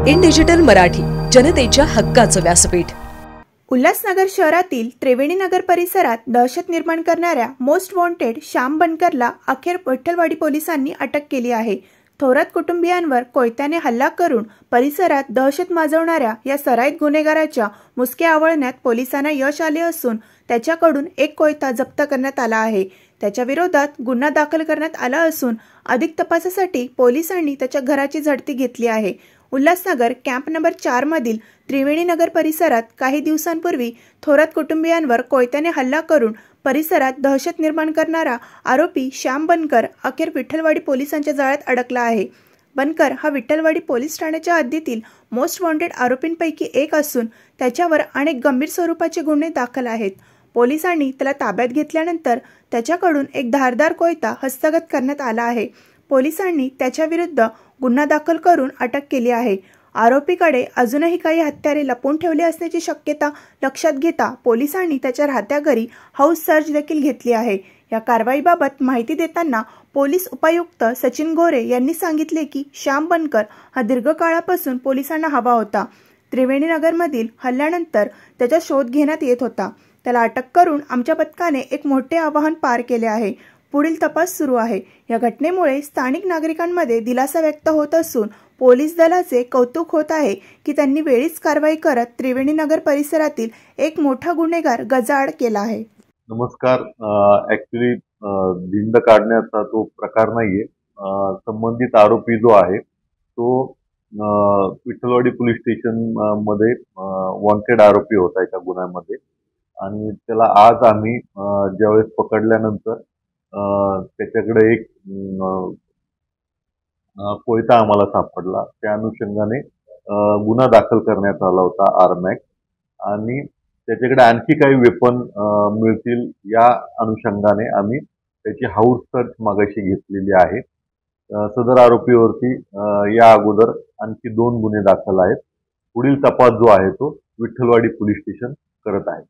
In digital Marathi, जनतेच्या हक्काचं व्यासपीठ। उल्हासनगर शहरातील त्रिवेणी नगर परिसरात दहशत निर्माण करणाऱ्या मोस्ट वॉन्टेड श्याम बनकरला अखेर विठ्ठलवाडी पोलिसांनी अटक केली आहे। थोरात कुटुंबियांवर कोयत्याने हल्ला करून परिसरात दहशत माजवणाऱ्या या सराईत गुन्हेगाराच्या मुसके आवळण्यात पोलिसांना यश आले असून त्याच्याकडून एक कोयता जप्त करण्यात आला आहे। त्याच्या विरोधात गुन्हा दाखल करण्यात आला असून अधिक तपासासाठी पोलिसांनी त्याच्या घराची झडती घेतली आहे। उल्हासनगर कॅम्प नंबर 4 मधील त्रिवेणी नगर परिसरात काही दिवसांपूर्वी थोरात कुटुंबियांवर कोयत्याने हल्ला करून परिसरात दहशत निर्माण करणारा आरोपी श्याम बनकर अखेर विठ्ठलवाडी पोलिसांच्या जाळ्यात अडकला आहे। बनकर हा विठ्ठलवाडी पोलीस ठाण्याच्या हद्दीतील मोस्ट वॉन्टेड आरोपींपैकी एक असून त्याच्यावर अनेक गंभीर स्वरूपाचे गुन्हे दाखल आहेत। पोलिसांनी त्याला ताब्यात घेतल्यानंतर त्याच्याकडून एक धारदार कोयता हस्तगत करण्यात आला आहे। पोलिसांनी त्याच्या विरुद्ध गुन्हा दाखल करून अटक केली आहे। आरोपीकडे अजूनही काही हत्यारे लपवून ठेवली असण्याची शक्यता लक्षात घेता पोलिसांनी त्याच्या राहत्या घरी हाऊस सर्च देखील घेतली आहे। या कारवाईबाबत माहिती देताना पोलीस उपायुक्त सचिन गोरे यांनी सांगितले की श्याम बनकर हा दीर्घकाळापासून पोलिसांना हवा होता। त्रिवेणी नगरमधील हल्ल्यानंतर त्याचा शोध घेण्यात येत होता। त्याला अटक करून आमच्या पथकाने एक मोठे आव्हान पार केले आहे। पुढील तपास सुरू आहे। या घटनेमुळे स्थानिक नागरिकांमध्ये दिलासा व्यक्त होत असून पोलीस दलाचे कौतुक होत आहे की त्यांनी वेळीच कारवाई करत त्रिवेणी नगर परिसरातील एक मोठा गुन्हेगार गजाआड केला आहे। नमस्कार। ऍक्च्युली धिंड काढण्याचा तो प्रकार नाहीये। संबंधित आरोपी जो आहे तो विठ्ठलवाडी पोलीस स्टेशन मध्ये वॉन्टेड आरोपी होता एका गुन्ह्यामध्ये आणि त्याला आज आम्ही ज्यावेळेस पकडल्यानंतर त्याच्याकडे एक कोयता आम्हाला सापडला। त्या अनुषंगाने गुन्हा दाखल करण्यात आला होता आरमॅक्स आणि त्याच्याकडे आणखी काही वेपन मिळतील या अनुषंगाने आम्ही त्याची हाऊस सर्च मागाशी घेतलेली आहे। सदर आरोपीवरती या अगोदर आणखी 2 गुन्हे दाखल आहेत। पुढील तपास जो आहे तो विठ्ठलवाडी पोलीस स्टेशन करत आहे।